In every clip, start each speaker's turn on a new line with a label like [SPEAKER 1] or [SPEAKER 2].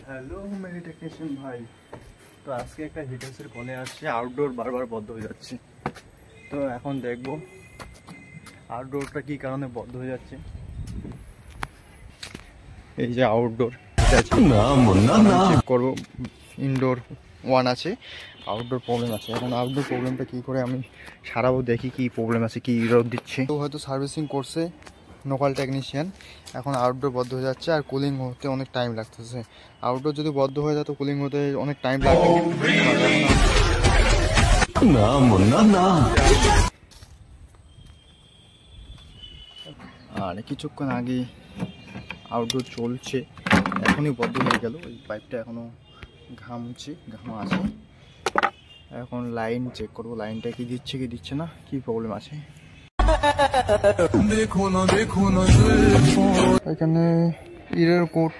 [SPEAKER 1] Hello Mary technician ভাই, তো আজকে একটা হিটার্সের কলে আসছে, আউটডোর বারবার বন্ধ হয়ে যাচ্ছে। তো এখন দেখবো আউটডোরটা কি কারণে বন্ধ হয়ে যাচ্ছে। এই যে আউটডোর চেক করবো, ইনডোর ওয়ান আছে, আউটডোর প্রবলেম আছে। এখন আউটডোর প্রবলেমটা কি করে আমি সারাবো, দেখি কি প্রবলেম আছে, কি ইরর দিচ্ছে। তো হয়তো সার্ভিসিং করছে লোকাল টেকনিশিয়ান, এখন আউটডোর বন্ধ হয়ে যাচ্ছে আর কুলিং হতে অনেক টাইম লাগতেছে। আউটডোর যদি বন্ধ হয়ে যায় তো কুলিং হতে অনেক টাইম লাগবে না। আর কিছুক্ষণ আগে আউটডোর চলছে, এখনই বন্ধ হয়ে গেল। ওই পাইপটা এখনো ঘাম আছে। এখন লাইন চেক করবো, লাইনটা কি দিচ্ছে কি দিচ্ছে না, কি প্রবলেম আছে। এখানে ইরার কোড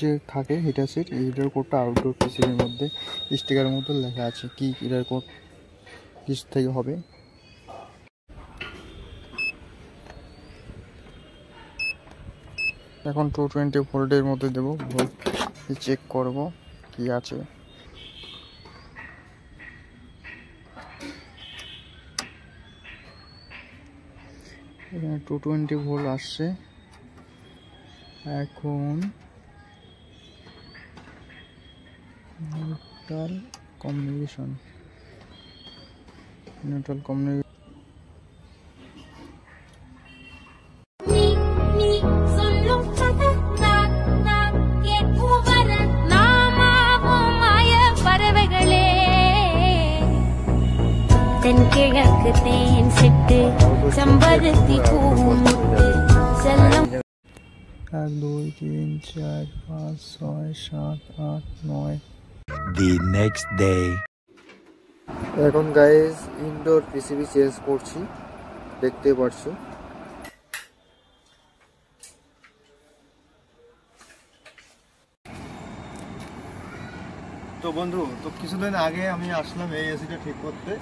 [SPEAKER 1] যে থাকে হিটারসের, এই ইরার কোডটা আউটডোর পিসিবির মধ্যে স্টিকারের মধ্যে লেখা আছে, কি ইরার কোড কিস থেকে হবে। এখন 220 ভোল্টের মধ্যে দেবো, ভোল্ট চেক করব কি আছে। এখানে 220 ভোল্ট আসছে। এখন নিউট্রাল কমিউনিকেশন
[SPEAKER 2] തെൻകിഴക്ക് തേൻ സിട്ട് ചെമ്പരത്തി പൂമുട്ട് ചെല്ലം
[SPEAKER 1] 1 2 3 4 5 6 7 8 9
[SPEAKER 3] The next day.
[SPEAKER 1] এখন গাইস ইনডোর পিসিবি চেঞ্জ করছি, দেখতে পাচ্ছো। তো বন্ধু, তো কিছুদিন আগে আমি আসলাম এই এসিটা ঠিক করতে।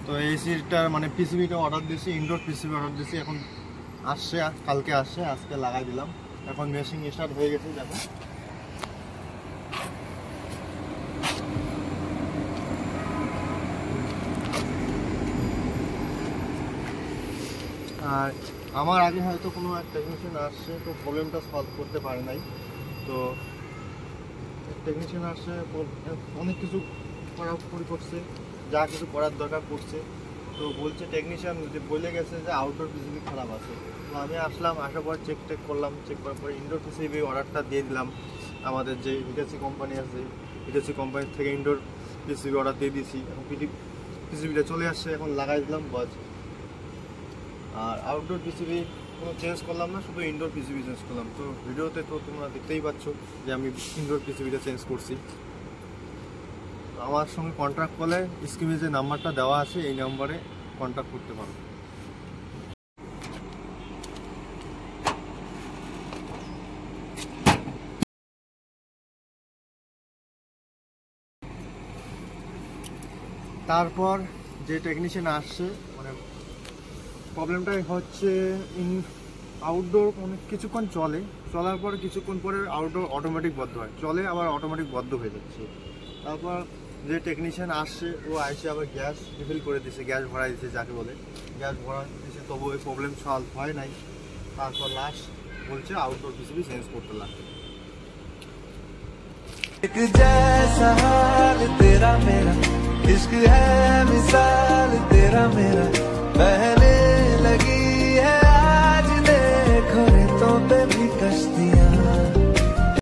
[SPEAKER 1] তো এই এসিটার মানে পিসিবিটা অর্ডার দিয়েছি, ইনডোর পিসিবি অর্ডার দিয়েছি। এখন আসছে, কালকে আসছে, আজকে লাগাই দিলাম। এখন মেশিন স্টার্ট হয়ে গেছে, দেখো। আর আমার আগে হয়তো কোনো এক টেকনিশিয়ান আসছে, তো প্রবলেমটা সলভ করতে পারে নাই। তো টেকনিশিয়ান আসছে, অনেক কিছু করাকরি করছে, যা কিছু করার দরকার করছে। তো বলছে টেকনিশিয়ান যে বলে গেছে যে আউটডোর পিসিবি খারাপ আছে। তো আমি আসলাম, আসার পর চেক করলাম, চেক করার পরে ইনডোর পিসিবি অর্ডারটা দিয়ে দিলাম। আমাদের যে হিটাচি কোম্পানি আছে, হিটাচি কোম্পানি থেকে ইনডোর পিসিবি অর্ডার দিয়ে দিয়েছি। এখন পিসিবিটা চলে আসছে, এখন লাগাই দিলাম বাস। আর আউটডোর পিসিবি কোনো চেঞ্জ করলাম না, শুধু ইনডোর পিসিবি চেঞ্জ করলাম। তো ভিডিওতে তো তোমরা দেখতেই পাচ্ছ যে আমি ইনডোর পিসিবিটা চেঞ্জ করছি। আমার সঙ্গে কন্ট্যাক্ট করলে স্ক্রিনে যে নাম্বারটা দেওয়া আছে এই নাম্বারে কন্ট্যাক্ট করতে পারো। তারপর যে টেকনিশিয়ান আসছে, মানে প্রবলেমটাই হচ্ছে আউটডোর অনেক কিছুক্ষণ চলার পর কিছুক্ষণ পরে আউটডোর অটোমেটিক বন্ধ হয়, চলে আবার অটোমেটিক বন্ধ হয়ে যাচ্ছে। তারপর যে টেকনিশিয়ান আসছে ও আসে আবার গ্যাস রিফিল করে দিচ্ছে, গ্যাস ভরাই দিচ্ছে, যাকে বলে গ্যাস ভরা দিচ্ছে, তবু ওই প্রবলেম সলভ হয় নাই। তারপর লাস্ট বলছে আউটডোর পিসিবি চেঞ্জ করতে লাগবে।
[SPEAKER 4] एक जैसा हाल तेरा मेरा इश्क है मिसाल